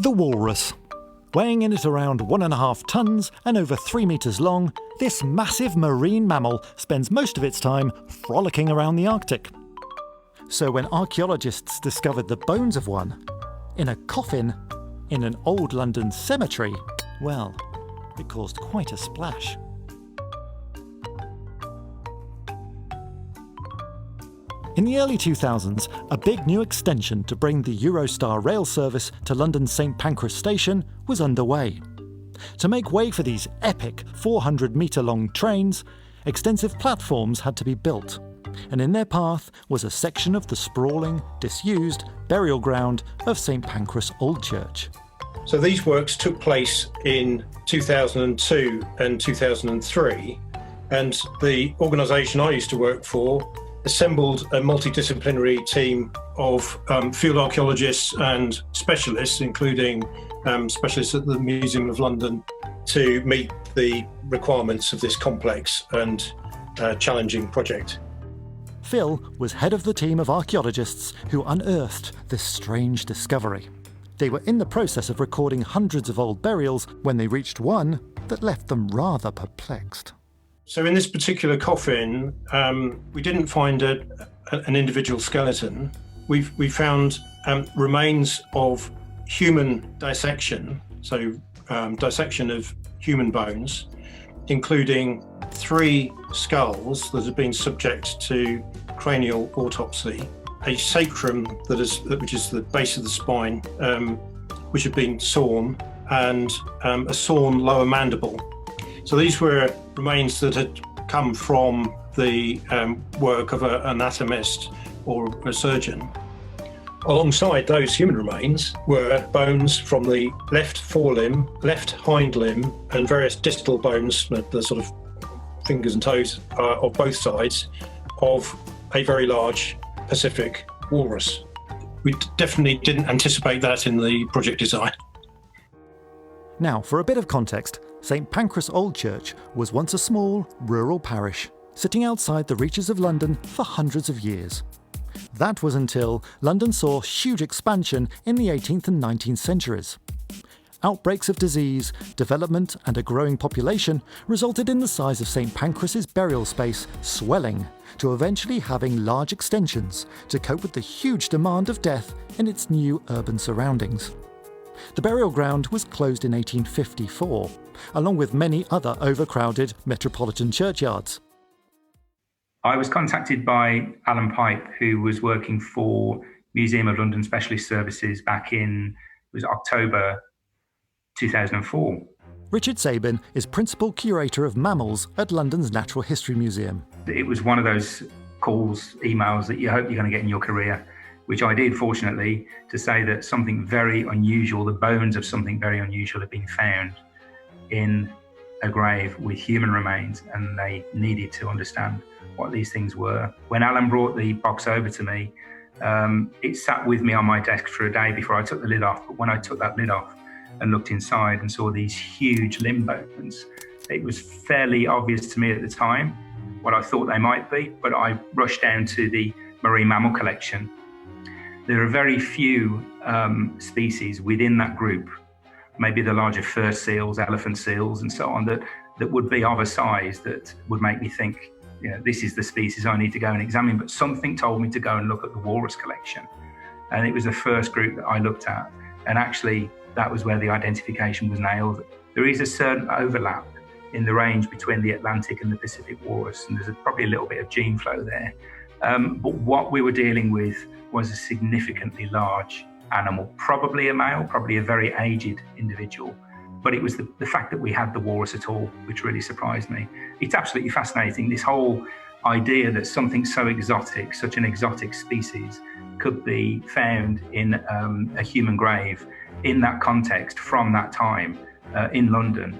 The walrus. Weighing in at around 1.5 tons and over 3 metres long, this massive marine mammal spends most of its time frolicking around the Arctic. So when archaeologists discovered the bones of one, in a coffin, in an old London cemetery, well, it caused quite a splash. In the early 2000s, a big new extension to bring the Eurostar rail service to London's St Pancras station was underway. To make way for these epic 400-metre-long trains, extensive platforms had to be built, and in their path was a section of the sprawling, disused burial ground of St Pancras Old Church. So these works took place in 2002 and 2003, and the organisation I used to work for assembled a multidisciplinary team of field archaeologists and specialists, including specialists at the Museum of London, to meet the requirements of this complex and challenging project. Phil was head of the team of archaeologists who unearthed this strange discovery. They were in the process of recording hundreds of old burials when they reached one that left them rather perplexed. So in this particular coffin, we didn't find an individual skeleton. We found remains of human dissection, so dissection of human bones, including 3 skulls that have been subject to cranial autopsy, a sacrum which is the base of the spine, which had been sawn, and a sawn lower mandible. So these were remains that had come from the work of an anatomist or a surgeon. Alongside those human remains were bones from the left forelimb, left hind limb, and various distal bones, the sort of fingers and toes of both sides, of a very large Pacific walrus. We definitely didn't anticipate that in the project design. Now, for a bit of context, St Pancras Old Church was once a small, rural parish, sitting outside the reaches of London for hundreds of years. That was until London saw huge expansion in the 18th and 19th centuries. Outbreaks of disease, development and a growing population resulted in the size of St Pancras' burial space swelling to eventually having large extensions to cope with the huge demand of death in its new urban surroundings. The burial ground was closed in 1854, along with many other overcrowded metropolitan churchyards. I was contacted by Alan Pipe, who was working for Museum of London Specialist Services back in October 2004. Richard Sabin is Principal Curator of Mammals at London's Natural History Museum. It was one of those calls, emails that you hope you're going to get in your career, which I did, fortunately, to say that something very unusual, the bones of something very unusual had been found in a grave with human remains, and they needed to understand what these things were. When Alan brought the box over to me, it sat with me on my desk for a day before I took the lid off. But when I took that lid off and looked inside and saw these huge limb bones, it was fairly obvious to me at the time what I thought they might be, but I rushed down to the marine mammal collection. There are very few species within that group, maybe the larger fur seals, elephant seals, and so on, that would be of a size that would make me think, this is the species I need to go and examine. But something told me to go and look at the walrus collection. And it was the first group that I looked at. And actually, that was where the identification was nailed. There is a certain overlap in the range between the Atlantic and the Pacific walrus, and there's probably a little bit of gene flow there. But what we were dealing with was a significantly large animal, probably a male, probably a very aged individual. But it was the fact that we had the walrus at all, which really surprised me. It's absolutely fascinating, this whole idea that something so exotic, such an exotic species, could be found in a human grave in that context from that time in London.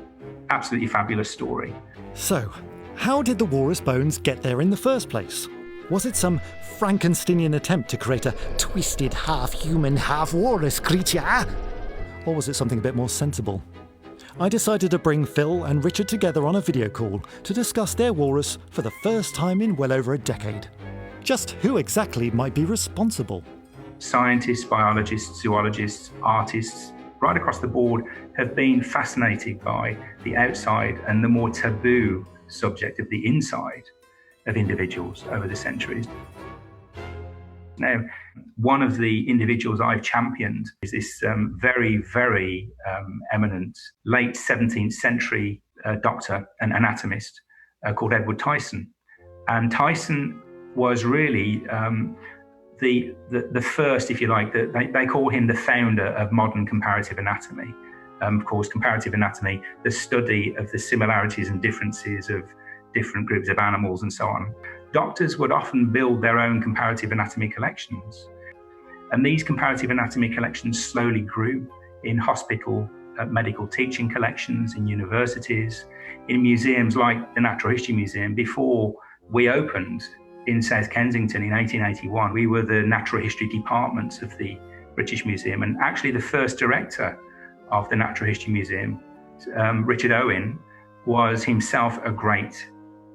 Absolutely fabulous story. So, how did the walrus bones get there in the first place? Was it some Frankensteinian attempt to create a twisted half-human, half-walrus creature? Or was it something a bit more sensible? I decided to bring Phil and Richard together on a video call to discuss their walrus for the first time in well over a decade. Just who exactly might be responsible? Scientists, biologists, zoologists, artists, right across the board, have been fascinated by the outside and the more taboo subject of the inside of individuals over the centuries. Now, one of the individuals I've championed is this very, very eminent late 17th century doctor and anatomist called Edward Tyson. And Tyson was really the first, if you like, they call him the founder of modern comparative anatomy. Of course, comparative anatomy, the study of the similarities and differences of different groups of animals and so on. Doctors would often build their own comparative anatomy collections. And these comparative anatomy collections slowly grew in hospital medical teaching collections, in universities, in museums like the Natural History Museum. Before we opened in South Kensington in 1881, we were the Natural History Department of the British Museum. And actually the first director of the Natural History Museum, Richard Owen, was himself a great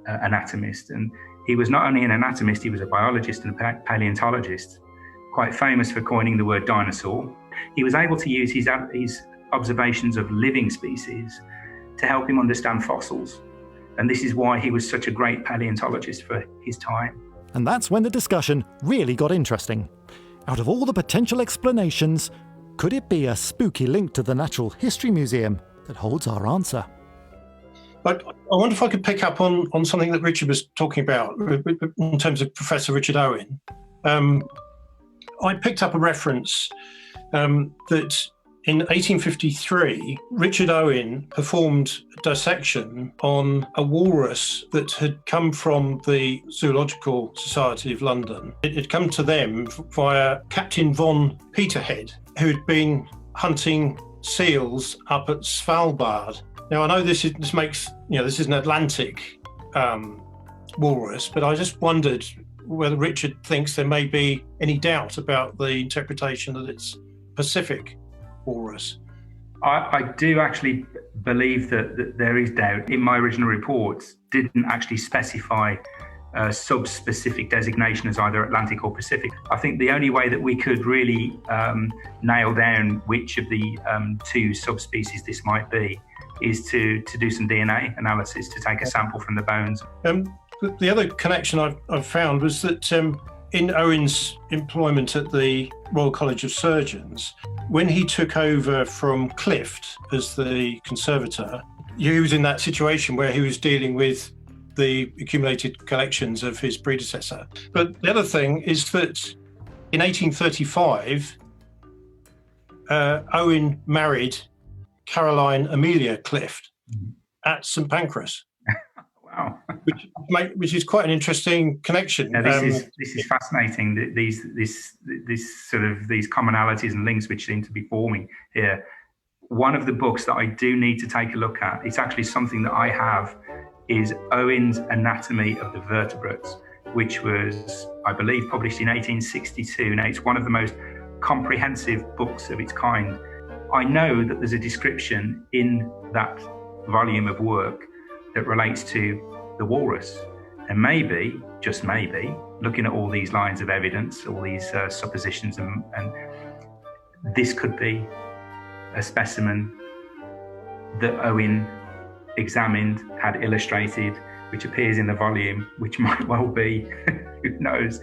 anatomist. And he was not only an anatomist, he was a biologist and a paleontologist, quite famous for coining the word dinosaur. He was able to use his observations of living species to help him understand fossils. And this is why he was such a great paleontologist for his time. And that's when the discussion really got interesting. Out of all the potential explanations, could it be a spooky link to the Natural History Museum that holds our answer? But I wonder if I could pick up on something that Richard was talking about in terms of Professor Richard Owen. I picked up a reference that in 1853, Richard Owen performed a dissection on a walrus that had come from the Zoological Society of London. It had come to them via Captain von Peterhead, who had been hunting seals up at Svalbard. Now, I know this makes, this is an Atlantic walrus, but I just wondered whether Richard thinks there may be any doubt about the interpretation that it's Pacific walrus. I do actually believe that there is doubt. In my original reports, didn't actually specify a sub-specific designation as either Atlantic or Pacific. I think the only way that we could really nail down which of the two subspecies this might be is to do some DNA analysis, to take a sample from the bones. The other connection I've found was that in Owen's employment at the Royal College of Surgeons, when he took over from Clift as the conservator, he was in that situation where he was dealing with the accumulated collections of his predecessor. But the other thing is that in 1835, Owen married Caroline Amelia Clift at St Pancras. Wow, which is quite an interesting connection. Yeah, this is fascinating. These sort of these commonalities and links which seem to be forming here. One of the books that I do need to take a look at, it's actually something that I have, is Owen's Anatomy of the Vertebrates, which was, I believe, published in 1862. Now, it's one of the most comprehensive books of its kind. I know that there's a description in that volume of work that relates to the walrus. And maybe, just maybe, looking at all these lines of evidence, all these suppositions, and this could be a specimen that Owen examined, had illustrated, which appears in the volume, which might well be, who knows,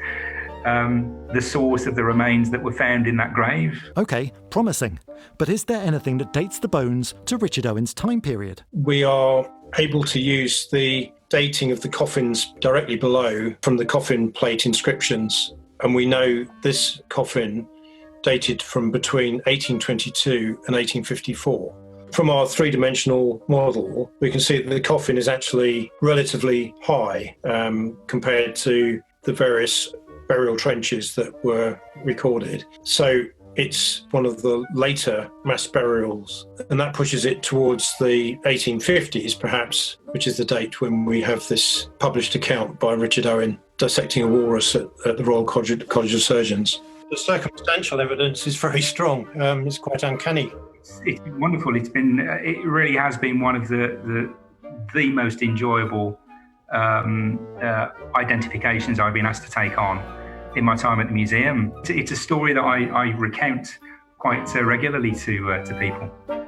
the source of the remains that were found in that grave. Okay, promising. But is there anything that dates the bones to Richard Owen's time period? We are able to use the dating of the coffins directly below from the coffin plate inscriptions. And we know this coffin dated from between 1822 and 1854. From our three-dimensional model, we can see that the coffin is actually relatively high compared to the various burial trenches that were recorded. So it's one of the later mass burials, and that pushes it towards the 1850s, perhaps, which is the date when we have this published account by Richard Owen dissecting a walrus at the Royal College of Surgeons. The circumstantial evidence is very strong. It's quite uncanny. It's been wonderful. It really has been one of the most enjoyable identifications I've been asked to take on in my time at the museum. It's a story that I recount quite regularly to people.